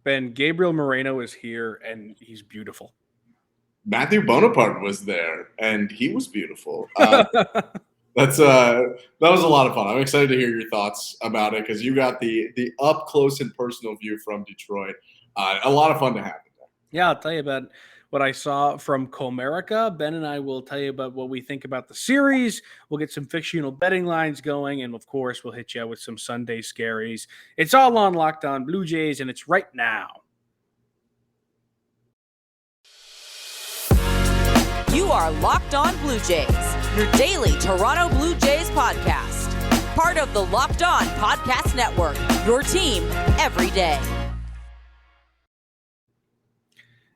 Ben, Gabriel Moreno is here, and he's beautiful. Matthew Bonaparte was there, and he was beautiful. That was a lot of fun. I'm excited to hear your thoughts about it because you got the up close and personal view from Detroit. A lot of fun to have. Yeah, I'll tell you about what I saw from Comerica. Ben and I will tell you about what we think about the series. We'll get some fictional betting lines going, and of course, we'll hit you with some Sunday scaries. It's all on Locked On Blue Jays, and it's right now. You are Locked On Blue Jays, your daily Toronto Blue Jays podcast. Part of the Locked On Podcast Network, your team every day.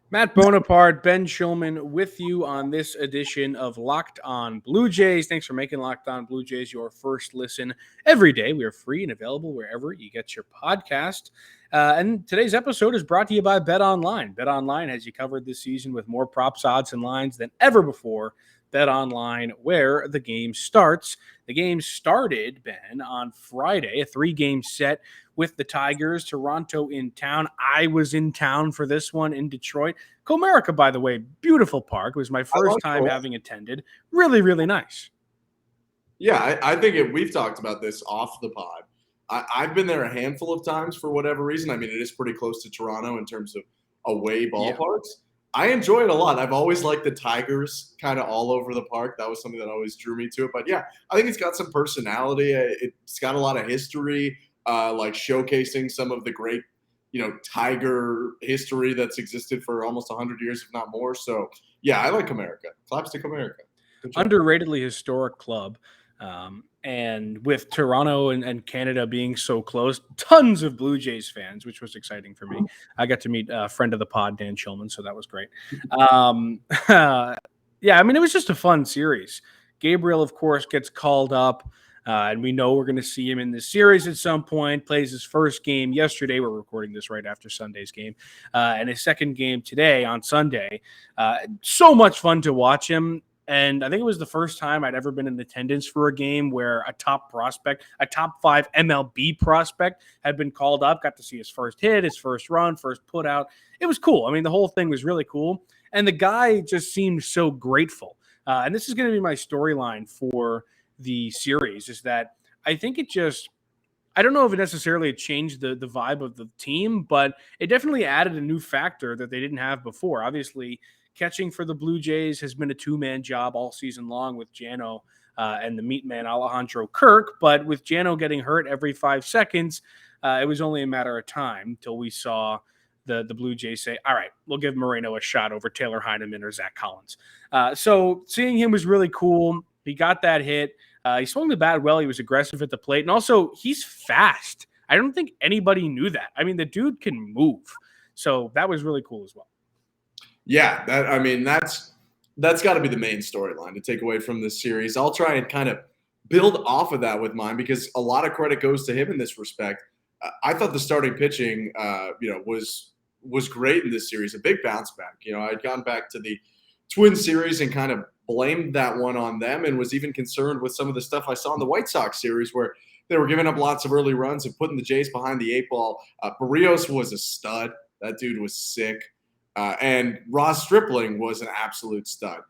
Matt Bonaparte, Ben Shulman with you on this edition of Locked On Blue Jays. Thanks for making Locked On Blue Jays your first listen every day. We are free and available wherever you get your podcast. And today's episode is brought to you by BetOnline. BetOnline has you covered this season with more props, odds, and lines than ever before. BetOnline, where the game starts. The game started, Ben, on Friday, a 3-game set with the Tigers, Toronto in town. I was in town for this one in Detroit. Comerica, by the way, beautiful park. It was my first time having attended. Really, really nice. Yeah, I think we've talked about this off the pod. I've been there a handful of times for whatever reason. I mean, it is pretty close to Toronto in terms of away ballparks. Yeah. I enjoy it a lot. I've always liked the Tigers kind of all over the park. That was something that always drew me to it. But yeah, I think it's got some personality. It's got a lot of history, like showcasing some of the great, Tiger history that's existed for almost 100 years, if not more. So yeah, I like Comerica. Claps to Comerica. Underratedly historic club. And with Toronto and Canada being so close, tons of Blue Jays fans, which was exciting for me. I got to meet a friend of the pod, Dan Shulman, so that was great. Yeah, I mean, it was just a fun series. Gabriel, of course, gets called up, and we know we're going to see him in this series at some point. Plays his first game yesterday. We're recording this right after Sunday's game. And his second game today on Sunday. So much fun to watch him. And I think it was the first time I'd ever been in attendance for a game where a top prospect, a top 5 MLB prospect had been called up, got to see his first hit, his first run, first put out. It was cool. I mean, the whole thing was really cool. And the guy just seemed so grateful. And this is going to be my storyline for the series, is that I think it just, I don't know if it necessarily changed the vibe of the team, but it definitely added a new factor that they didn't have before. Obviously, catching for the Blue Jays has been a 2-man job all season long with Jano and the meat man Alejandro Kirk. But with Jano getting hurt every 5 seconds, it was only a matter of time until we saw the Blue Jays say, all right, we'll give Moreno a shot over Taylor Heineman or Zach Collins. So seeing him was really cool. He got that hit. He swung the bat well. He was aggressive at the plate. And also, he's fast. I don't think anybody knew that. I mean, the dude can move. So that was really cool as well. Yeah, that's got to be the main storyline to take away from this series. I'll try and kind of build off of that with mine because a lot of credit goes to him in this respect. I thought the starting pitching, was great in this series, a big bounce back. I'd gone back to the Twins series and kind of blamed that one on them and was even concerned with some of the stuff I saw in the White Sox series where they were giving up lots of early runs and putting the Jays behind the 8-ball. Barrios was a stud. That dude was sick. And Ross Stripling was an absolute stud.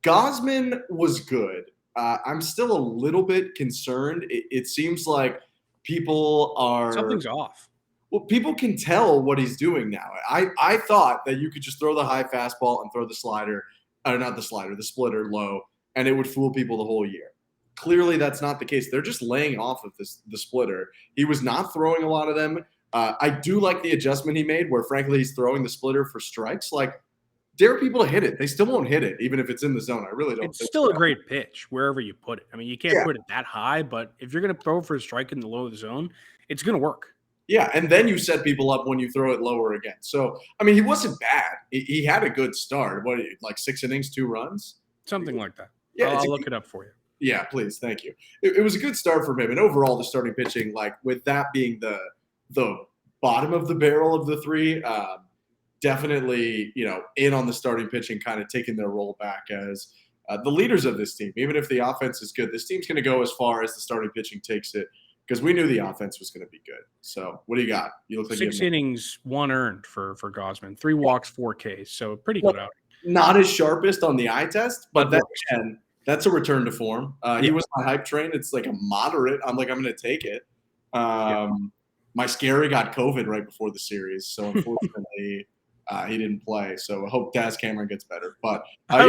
Gausman was good. I'm still a little bit concerned. It seems like people are – something's off. Well, people can tell what he's doing now. I thought that you could just throw the high fastball and throw the slider – not the slider, the splitter low, and it would fool people the whole year. Clearly, that's not the case. They're just laying off of the splitter. He was not throwing a lot of them. I do like the adjustment he made where, frankly, he's throwing the splitter for strikes. Like, dare people to hit it. They still won't hit it, even if it's in the zone. I really don't think still a great pitch wherever you put it. I mean, you can't put it that high, but if you're going to throw for a strike in the low of the zone, it's going to work. Yeah, and then you set people up when you throw it lower again. So, I mean, he wasn't bad. He had a good start. What, like 6 innings, 2 runs? Something like that. Yeah, I'll look it up for you. Yeah, please. Thank you. It was a good start for him. And overall, the starting pitching, like with that being the bottom of the barrel of the 3, definitely, in on the starting pitching, kind of taking their role back as the leaders of this team. Even if the offense is good, this team's going to go as far as the starting pitching takes it. because we knew the offense was going to be good. So what do you got? You look like 6 innings, 1 earned for Gausman, 3 walks, 4 Ks. So pretty good out. Not as sharpest on the eye test, but But that's a return to form. He Yeah. was my hype train. It's like a moderate. I'm going to take it. My scary got COVID right before the series, so unfortunately he didn't play. So I hope Daz Cameron gets better. But I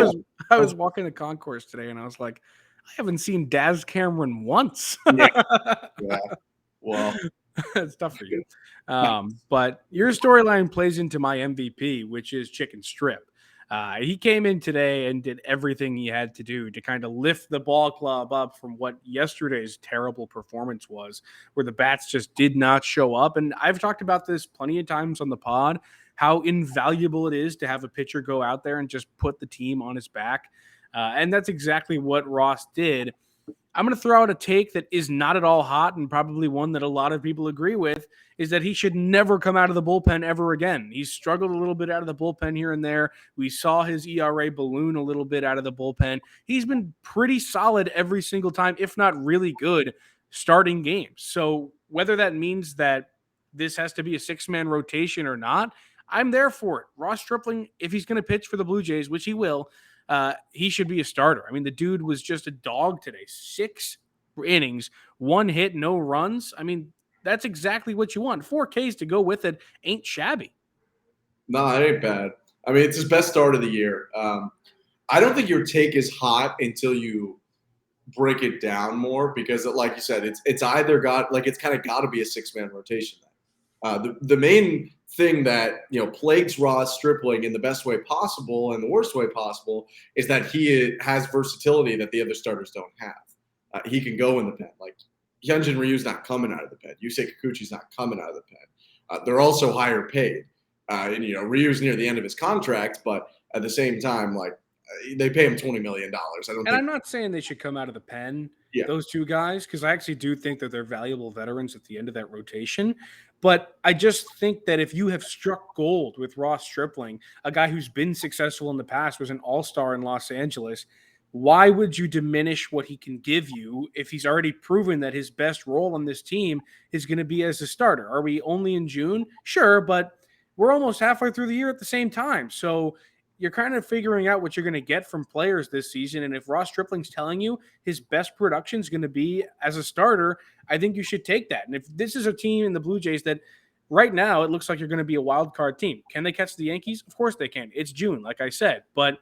was walking the concourse today, and I was like, I haven't seen Daz Cameron once. Yeah. Well, it's tough for you. But your storyline plays into my MVP, which is Chicken Strip. He came in today and did everything he had to do to kind of lift the ball club up from what yesterday's terrible performance was, where the bats just did not show up. And I've talked about this plenty of times on the pod, how invaluable it is to have a pitcher go out there and just put the team on his back. And that's exactly what Ross did. I'm going to throw out a take that is not at all hot and probably one that a lot of people agree with, is that he should never come out of the bullpen ever again. He's struggled a little bit out of the bullpen here and there. We saw his ERA balloon a little bit out of the bullpen. He's been pretty solid every single time, if not really good, starting games. So whether that means that this has to be a 6-man rotation or not, I'm there for it. Ross Stripling, if he's going to pitch for the Blue Jays, which he will, he should be a starter. I mean, the dude was just a dog today. 6 innings, 1 hit, no runs. I mean, that's exactly what you want. 4 Ks to go with it ain't shabby. No, it ain't bad. I mean, it's his best start of the year. I don't think your take is hot until you break it down more, because, like you said, it's either it's kind of got to be a 6-man rotation. The main thing that plagues Ross Stripling in the best way possible and the worst way possible is that he has versatility that the other starters don't have. He can go in the pen. Like, Hyunjin Ryu's not coming out of the pen. Yusei Kikuchi's not coming out of the pen. They're also higher paid. And Ryu's near the end of his contract, but at the same time, they pay him $20 million. I'm not saying they should come out of the pen, those two guys, because I actually do think that they're valuable veterans at the end of that rotation. But I just think that if you have struck gold with Ross Stripling, a guy who's been successful in the past, was an all-star in Los Angeles, why would you diminish what he can give you if he's already proven that his best role on this team is going to be as a starter? Are we only in June? Sure, but we're almost halfway through the year at the same time. So you're kind of figuring out what you're going to get from players this season. And if Ross Stripling's telling you his best production is going to be as a starter, I think you should take that. And if this is a team in the Blue Jays that right now it looks like you're going to be a wild card team, can they catch the Yankees? Of course they can. It's June, like I said. But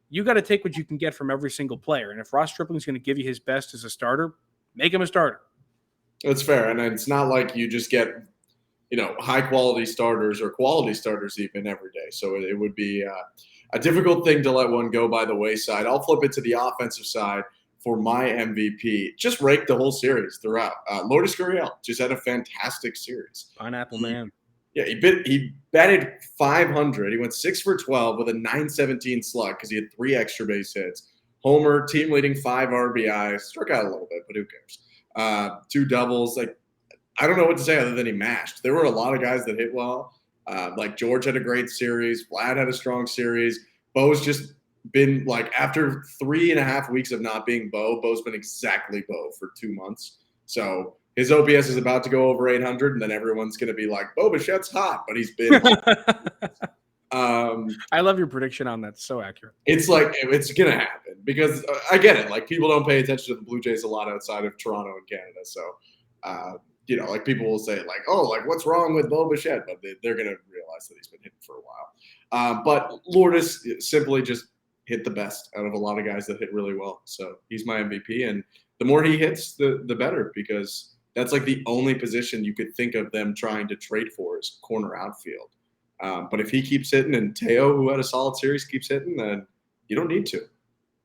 you got to take what you can get from every single player. And if Ross Stripling's going to give you his best as a starter, make him a starter. That's fair. And it's not like you just get high quality starters or quality starters even every day. So it would be a difficult thing to let one go by the wayside. I'll flip it to the offensive side for my MVP. Just rake the whole series throughout. Lourdes Gurriel just had a fantastic series. Pineapple Man. Yeah, he batted .500. He went 6 for 12 with a .917 slug because he had 3 extra base hits. Homer, team leading 5 RBIs. Struck out a little bit, but who cares? 2 doubles. I don't know what to say other than he mashed. There were a lot of guys that hit well. George had a great series. Vlad had a strong series. Bo's just been after 3.5 weeks of not being Bo's been exactly Bo for 2 months. So his OPS is about to go over 800, and then everyone's going to be like, Bo Bichette's hot, but he's been I love your prediction on that. So accurate. It's it's going to happen because I get it. People don't pay attention to the Blue Jays a lot outside of Toronto and Canada. So, people will say what's wrong with Bo Bichette? But they're going to realize that he's been hitting for a while. But Lourdes simply just hit the best out of a lot of guys that hit really well. So he's my MVP. And the more he hits, the better, because that's the only position you could think of them trying to trade for is corner outfield. But if he keeps hitting and Teo, who had a solid series, keeps hitting, then you don't need to.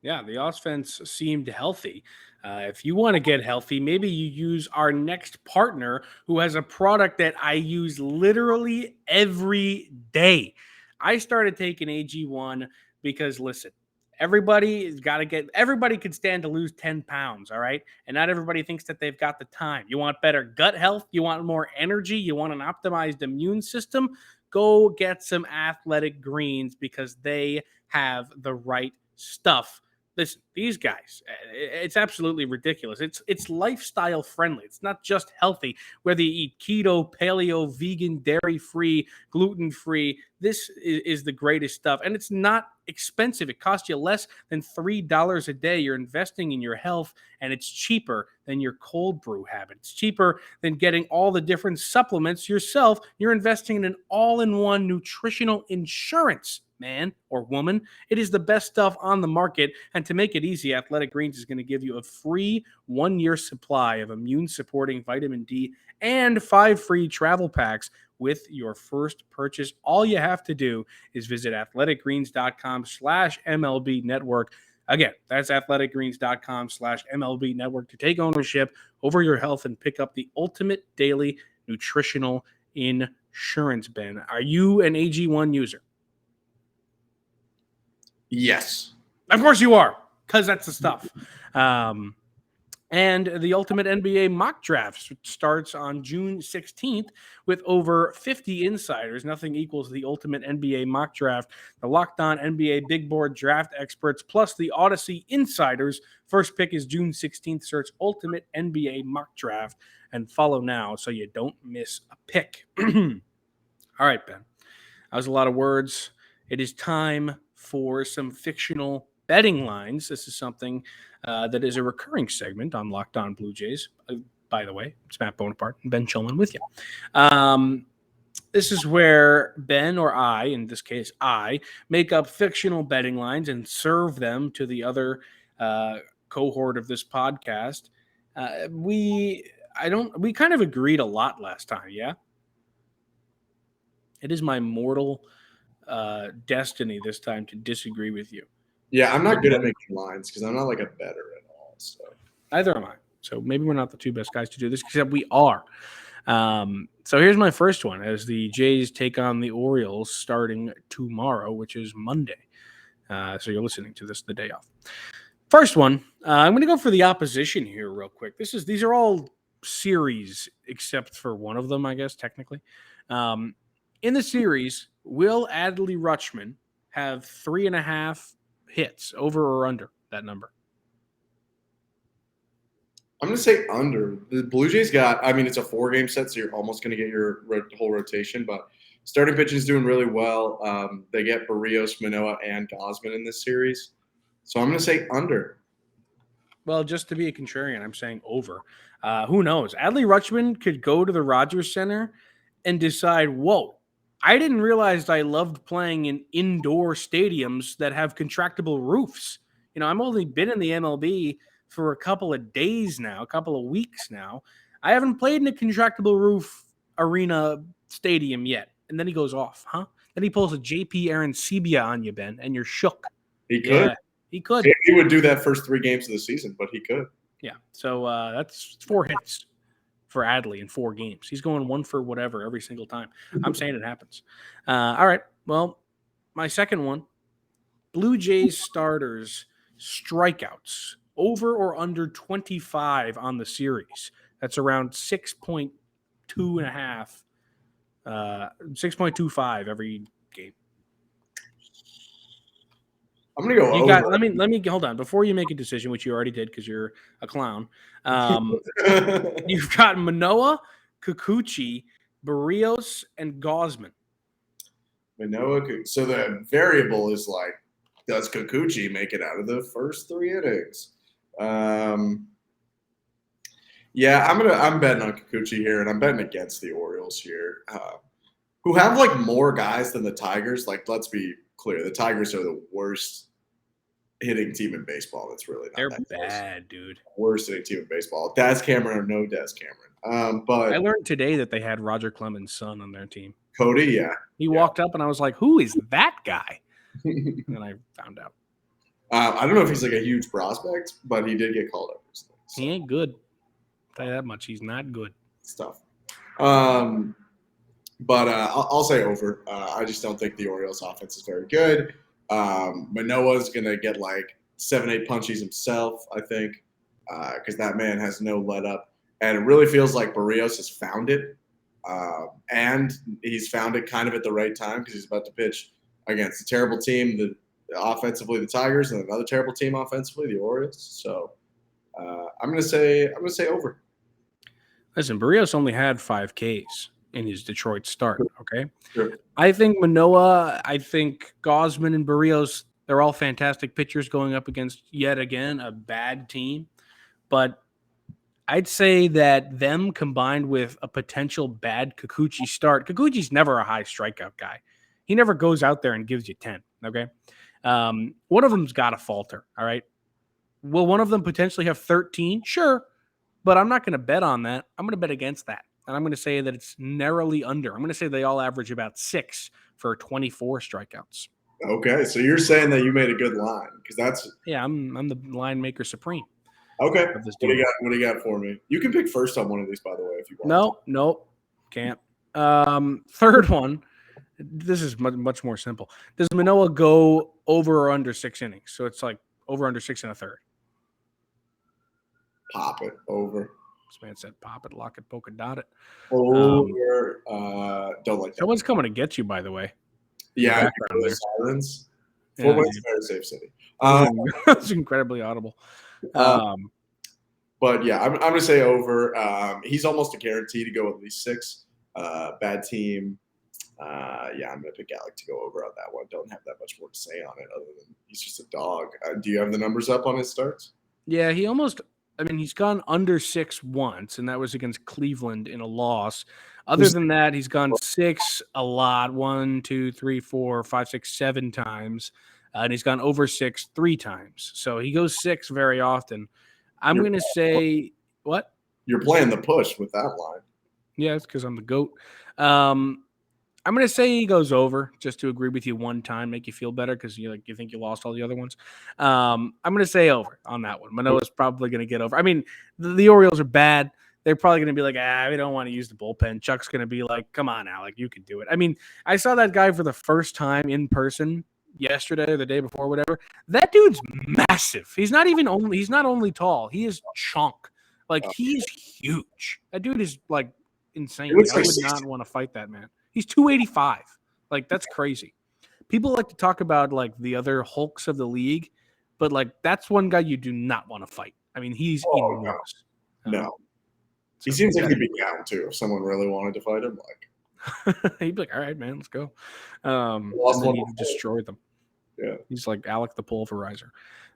Yeah, the offense seemed healthy. If you want to get healthy, maybe you use our next partner who has a product that I use literally every day. I started taking AG1 because, listen, everybody could stand to lose 10 pounds, all right? And not everybody thinks that they've got the time. You want better gut health? You want more energy? You want an optimized immune system? Go get some Athletic Greens because they have the right stuff Listen, these guys, it's absolutely ridiculous. It's lifestyle friendly. It's not just healthy, whether you eat keto, paleo, vegan, dairy-free, gluten-free. This is the greatest stuff. And it's not expensive. It costs you less than $3 a day. You're investing in your health, and it's cheaper than your cold brew habit. It's cheaper than getting all the different supplements yourself. You're investing in an all-in-one nutritional insurance, man or woman. It is the best stuff on the market. And to make it easy, Athletic Greens is going to give you a free 1-year supply of immune supporting vitamin D and 5 free travel packs with your first purchase. All you have to do is visit athleticgreens.com/MLB network. Again, that's athleticgreens.com/MLB network to take ownership over your health and pick up the ultimate daily nutritional insurance. Ben, are you an AG1 user? Yes. Of course you are, because that's the stuff. And the Ultimate NBA Mock Draft starts on June 16th with over 50 insiders. Nothing equals the Ultimate NBA Mock Draft. The Locked On NBA Big Board Draft experts, plus the Odyssey insiders. First pick is June 16th. Search Ultimate NBA Mock Draft and follow now so you don't miss a pick. All right, Ben. That was a lot of words. It is time for some fictional betting lines. This is something that is a recurring segment on Locked On Blue Jays. By the way, it's Matt Bonaparte and Ben Shulman with you. This is where Ben or I, in this case I, make up fictional betting lines and serve them to the other cohort of this podcast. We kind of agreed a lot last time, yeah? It is my mortal destiny this time to disagree with you. Yeah, I'm not good at making lines because I'm not like a bettor at all. So neither am I. So maybe we're not the two best guys to do this, except we are. So here's my first one as the Jays take on the Orioles starting tomorrow, which is Monday. So you're listening to this the day off. First one, I'm going to go for the opposition here real quick. These are all series except for one of them, I guess, technically. In the series, will Adley Rutschman have 3.5 hits, over or under that number? I'm going to say under. The Blue Jays it's a 4-game set, so you're almost going to get your whole rotation, but starting pitching is doing really well. They get Barrios, Manoah, and Gausman in this series. So I'm going to say under. Well, just to be a contrarian, I'm saying over. Who knows? Adley Rutschman could go to the Rogers Center and decide, whoa, I didn't realize I loved playing in indoor stadiums that have contractable roofs. You know, I've only been in the MLB for a couple of days now, a couple of weeks now. I haven't played in a contractable roof arena stadium yet. And then he goes off, huh? Then he pulls a JP Arancibia on you, Ben, and you're shook. He could. Yeah, he could. He would do that first 3 games of the season, but he could. Yeah, so that's 4 hits for Adley in 4 games. He's going 1 for whatever every single time. I'm saying it happens. All right, well, my second one, Blue Jays starters strikeouts, over or under 25 on the series. That's around 6.25 every game. I'm gonna go over. Let me hold on before you make a decision, which you already did because you're a clown. You've got Manoah, Kikuchi, Barrios, and Gausman. Manoah. So the variable is like, does Kikuchi make it out of the first 3 innings? Yeah, I'm betting on Kikuchi here, and I'm betting against the Orioles here, who have like more guys than the Tigers. Like, let's be clear, the Tigers are the worst hitting team in baseball. That's really not. They're that bad, dude. Worst hitting team in baseball. Daz Cameron or no Daz Cameron. But I learned today that they had Roger Clemens' son on their team. Cody, yeah. He walked up, and I was like, "Who is that guy?" And I found out. I don't know if he's like a huge prospect, but he did get called up recently. So. He ain't good. I'll tell you that much. He's not good. It's tough. But I'll say over. I just don't think the Orioles offense is very good. Manoah's going to get like 7-8 punchies himself, I think, because that man has no let up. And it really feels like Barrios has found it. And he's found it kind of at the right time because he's about to pitch against a terrible team. offensively the Tigers, and another terrible team offensively, the Orioles. So I'm gonna say over. Listen, Barrios only had 5 Ks in his Detroit start. Okay, Sure. I think Manoah, I think Gausman and Barrios, they're all fantastic pitchers going up against yet again a bad team, but I'd say that them combined with a potential bad Kikuchi start. Kikuchi's never a high strikeout guy. He never goes out there and gives you 10. Okay. One of them's got to falter. All right. Will one of them potentially have 13? Sure. But I'm not going to bet on that. I'm going to bet against that. And I'm going to say that it's narrowly under. I'm going to say they all average about 6 for 24 strikeouts. Okay. So you're saying that you made a good line because that's. Yeah. I'm the line maker supreme. Okay. What do you got for me? You can pick first on one of these, by the way, if you want. No, can't. Third one. This is much more simple. Does Manoah go over or under 6 innings? So it's like over under 6 1/3. Pop it over. This man said pop it, lock it, polka dot it. Over. Don't like that. Someone's coming to get you, by the way. Yeah, sirens. Fort Wayne's a very safe city. That's incredibly audible. But yeah, I'm going to say over. He's almost a guarantee to go at least 6. Bad team. Yeah, I'm going to pick Alec to go over on that one. Don't have that much more to say on it other than he's just a dog. Do you have the numbers up on his starts? Yeah, he's gone under 6 once, and that was against Cleveland in a loss. Other than that, he's gone 6 a lot. 1, 2, 3, 4, 5, 6, 7 times. And he's gone over 6 3 times. So he goes 6 very often. I'm going to say what? You're playing the push with that line. Yeah, it's because I'm the GOAT. I'm going to say he goes over just to agree with you one time, make you feel better because you think you lost all the other ones. I'm going to say over on that one. Manoah's probably going to get over. I mean, the Orioles are bad. They're probably going to be like, we don't want to use the bullpen. Chuck's going to be like, come on, Alec, you can do it. I mean, I saw that guy for the first time in person yesterday or the day before, whatever. That dude's massive. He's not only tall. He is chunk. Like, he's huge. That dude is like insane. I would not want to fight that man. He's 285. Like, that's crazy. People like to talk about like the other Hulks of the league, but like that's one guy you do not want to fight. I mean, he's enormous. No. He seems like he'd be down too if someone really wanted to fight him. Like he'd be like, all right, man, let's go. And then he'd destroy them. Yeah. He's like Alec the pulverizer.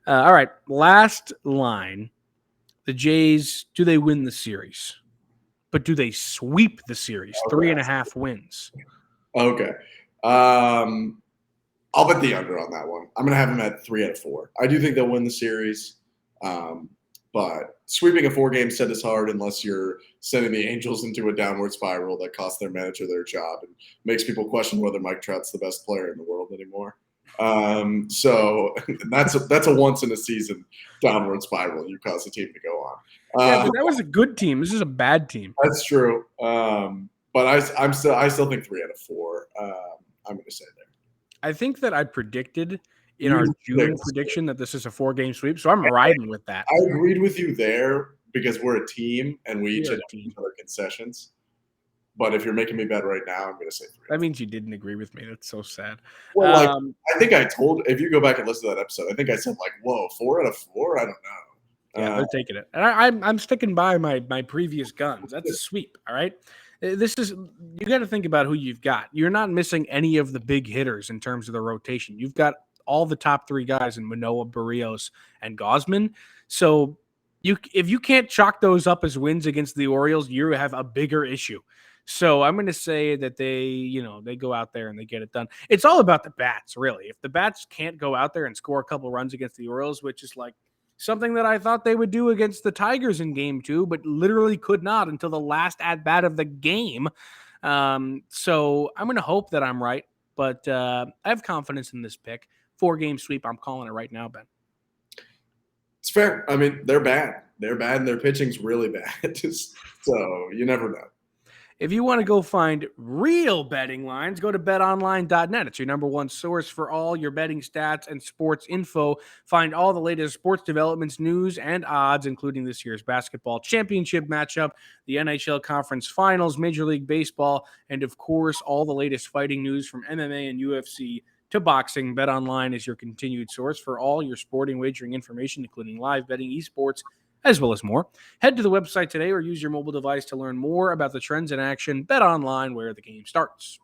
All right. Last line. The Jays, do they win the series? But do they sweep the series? Okay. 3.5 wins. Okay. I'll bet the under on that one. I'm going to have them at 3 out of 4. I do think they'll win the series. But sweeping a 4-game set is hard unless you're sending the Angels into a downward spiral that costs their manager their job and makes people question whether Mike Trout's the best player in the world anymore. So that's a once in a season downward spiral you cause a team to go on. But that was a good team. This is a bad team. That's true. But I still think 3 out of 4. I'm going to say there. I think that I predicted in our June prediction that this is a 4-game sweep, so I'm riding with that. I agreed with you there because we're a team and we each have each other concessions. But if you're making me bet right now, I'm going to say 3. That means you didn't agree with me. That's so sad. Well, I think if you go back and listen to that episode, I think I said like, whoa, 4 out of 4? I don't know. Yeah, they're taking it. And I'm sticking by my previous guns. That's a sweep, all right? You got to think about who you've got. You're not missing any of the big hitters in terms of the rotation. You've got all the top 3 guys in Manoah, Barrios, and Gausman. So if you can't chalk those up as wins against the Orioles, you have a bigger issue. So I'm going to say that they go out there and they get it done. It's all about the bats, really. If the bats can't go out there and score a couple runs against the Orioles, which is like something that I thought they would do against the Tigers in game 2, but literally could not until the last at-bat of the game. So I'm going to hope that I'm right, but I have confidence in this pick. 4-game sweep, I'm calling it right now, Ben. It's fair. I mean, they're bad. They're bad, and their pitching's really bad. So you never know. If you want to go find real betting lines, go to betonline.net. It's your number one source for all your betting stats and sports info. Find all the latest sports developments, news, and odds, including this year's basketball championship matchup, the NHL Conference Finals, Major League Baseball, and, of course, all the latest fighting news from MMA and UFC to boxing, BetOnline is your continued source for all your sporting wagering information, including live betting, esports, as well as more. Head to the website today or use your mobile device to learn more about the trends in action. BetOnline, where the game starts.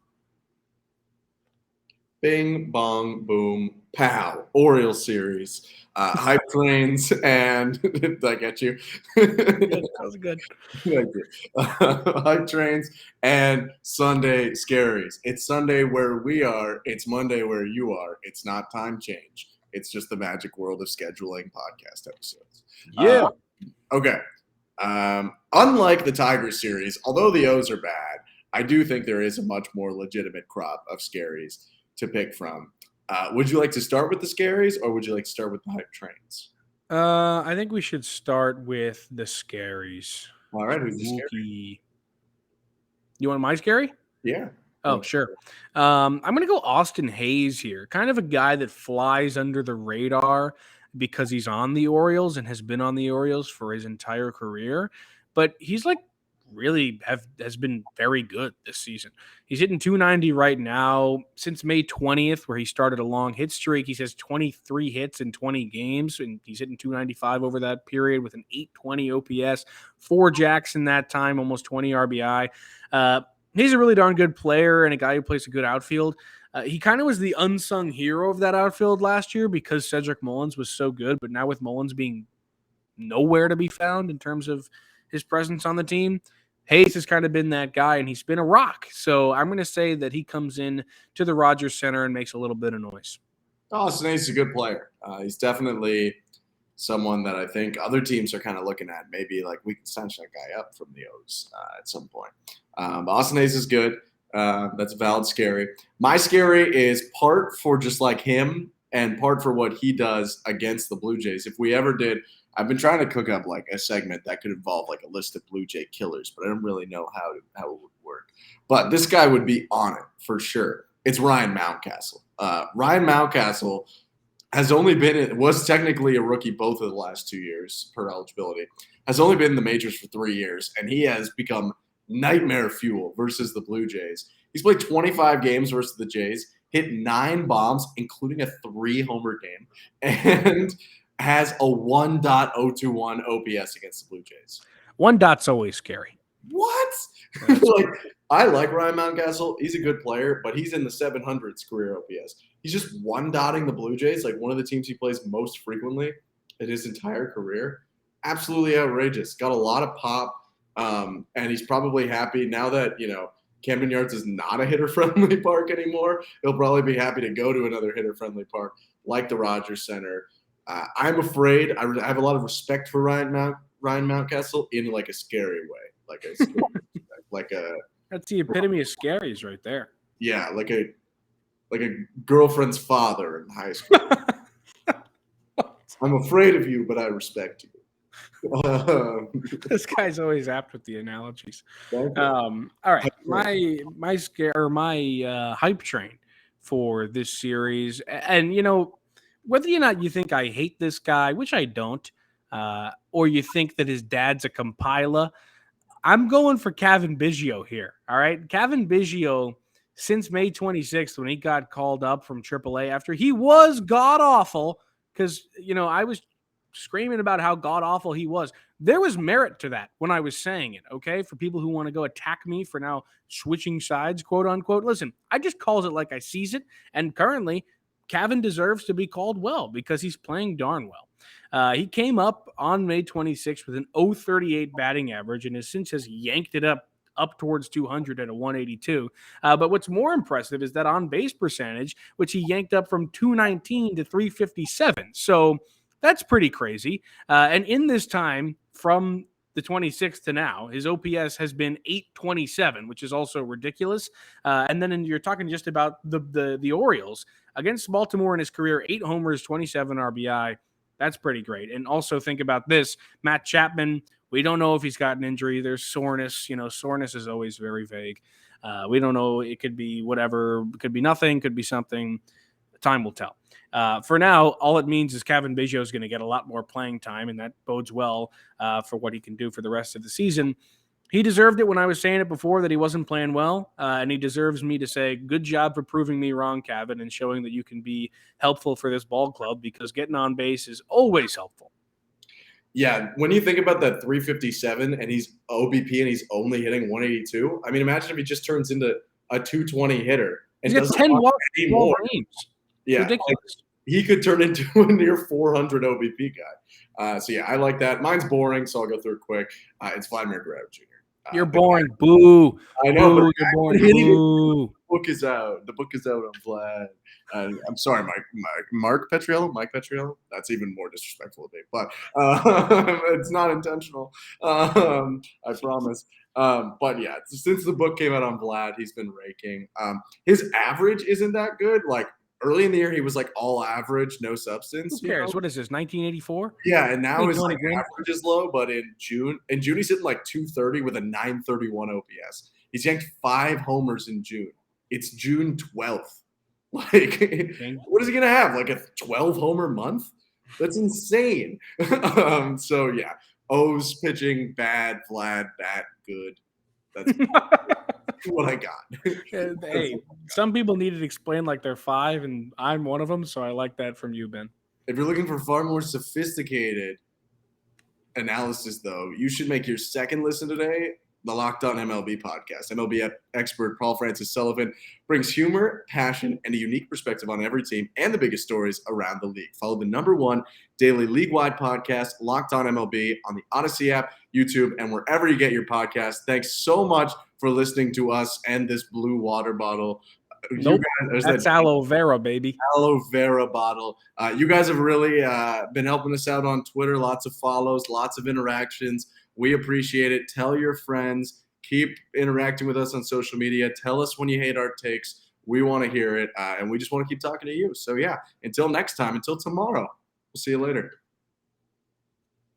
Bing, bong, boom, pow. Orioles series. Hype trains and did I get you? That was good. Thank you. Hype trains and Sunday scaries. It's Sunday where we are. It's Monday where you are. It's not time change. It's just the magic world of scheduling podcast episodes. Yeah. Okay. Unlike the Tigers series, although the O's are bad, I do think there is a much more legitimate crop of scaries to pick from. Would you like to start with the scaries or would you like to start with the hype trains? I think we should start with the scaries. All right. Who's the scary? Wookie. You want my scary? Yeah. Oh, sure. I'm going to go Austin Hayes here. Kind of a guy that flies under the radar because he's on the Orioles and has been on the Orioles for his entire career. But he's like really has been very good this season. He's hitting 290 right now. Since May 20th, where he started a long hit streak, he has 23 hits in 20 games, and he's hitting 295 over that period with an 820 OPS, 4 jacks in that time, almost 20 RBI. He's a really darn good player and a guy who plays a good outfield. He kind of was the unsung hero of that outfield last year because Cedric Mullins was so good, but now with Mullins being nowhere to be found in terms of his presence on the team, Hayes has kind of been that guy, and he's been a rock. So I'm going to say that he comes in to the Rogers Center and makes a little bit of noise. Austin Hayes is a good player. He's definitely someone that I think other teams are kind of looking at. Maybe like we can snatch that guy up from the O's at some point. But Austin Hayes is good. That's a valid scary. My scary is part for just like him and part for what he does against the Blue Jays. If we ever did, I've been trying to cook up like a segment that could involve like a list of Blue Jay killers, but I don't really know how it would work. But this guy would be on it for sure. It's Ryan Mountcastle. Ryan Mountcastle was technically a rookie both of the last 2 years per eligibility, has only been in the majors for 3 years, and he has become nightmare fuel versus the Blue Jays. He's played 25 games versus the Jays, hit 9 bombs, including a 3-homer game, and has a 1.021 OPS against the Blue Jays. 1 dot's always scary. What? I like Ryan Mountcastle. He's a good player, but he's in the 700s career OPS. He's just 1-dotting the Blue Jays, like one of the teams he plays most frequently in his entire career. Absolutely outrageous. Got a lot of pop, and he's probably happy now that, Camden Yards is not a hitter-friendly park anymore. He'll probably be happy to go to another hitter-friendly park like the Rogers Center. I'm afraid. I have a lot of respect for Ryan Mountcastle in like a scary way, That's the epitome of scaries right there. Yeah, like a girlfriend's father in high school. I'm afraid of you, but I respect you. This guy's always apt with the analogies. All right, my hype train for this series, and whether or not you think I hate this guy, which I don't, or you think that his dad's a compiler, I'm going for Cavan Biggio here. All right, Cavan Biggio, since May 26th when he got called up from AAA after he was god awful, because I was screaming about how god awful he was. There was merit to that when I was saying it, okay? For people who want to go attack me for now switching sides, quote unquote. Listen, I just calls it like I sees it. And currently, Cavan deserves to be called well because he's playing darn well. He came up on May 26th with an .038 batting average and has since yanked it up towards 200 at a 182. But what's more impressive is that on-base percentage, which he yanked up from 219 to 357. So that's pretty crazy. And in this time, from the 26th to now, his OPS has been 827, which is also ridiculous. And then you're talking just about the Orioles. Against Baltimore in his career, 8 homers, 27 RBI. That's pretty great. And also think about this. Matt Chapman, we don't know if he's got an injury. There's soreness. Soreness is always very vague. We don't know. It could be whatever. It could be nothing. Could be something. Time will tell. For now, all it means is Cavan Biggio is going to get a lot more playing time, and that bodes well for what he can do for the rest of the season. He deserved it when I was saying it before that he wasn't playing well, and he deserves me to say, good job for proving me wrong, Kevin, and showing that you can be helpful for this ball club because getting on base is always helpful. Yeah, when you think about that 357 and he's OBP and he's only hitting 182, I mean, imagine if he just turns into a 220 hitter and He's got doesn't 10 walk walks anymore. games. Yeah, Ridiculous. He could turn into a near 400 OBP guy. So, yeah, I like that. Mine's boring, so I'll go through it quick. It's Vladimir Guerrero Jr. You're boring. Boo. I know. Boo, you're boring. Boo. The book is out. The book is out. I'm glad. I'm sorry, Mike Petriello. That's even more disrespectful to me, but it's not intentional. I promise. But yeah, since the book came out on Vlad, he's been raking. His average isn't that good. Like early in the year, he was like all average, no substance. Who cares? What is this, 1984? Yeah, and now his Tony like, Gwynn. average is low, but in June he's hitting like 230 with a 931 OPS. He's yanked 5 homers in June. It's June 12th. Like, what is he gonna have? Like a 12 homer month? That's insane. So yeah, O's pitching bad, Vlad bad, good. That's what I got. Hey, some people need it explained like they're 5, and I'm one of them, so I like that from you, Ben. If you're looking for far more sophisticated analysis, though, you should make your second listen today the Locked On MLB podcast. MLB expert Paul Francis Sullivan brings humor, passion, and a unique perspective on every team and the biggest stories around the league. Follow the #1 daily league-wide podcast, Locked On MLB, on the Odyssey app, YouTube, and wherever you get your podcasts. Thanks so much for listening to us and this blue water bottle. Nope, that's aloe vera, baby. Aloe vera bottle. You guys have really been helping us out on Twitter. Lots of follows, lots of interactions. We appreciate it. Tell your friends. Keep interacting with us on social media. Tell us when you hate our takes. We want to hear it, and we just want to keep talking to you. So, yeah, until next time, until tomorrow, we'll see you later.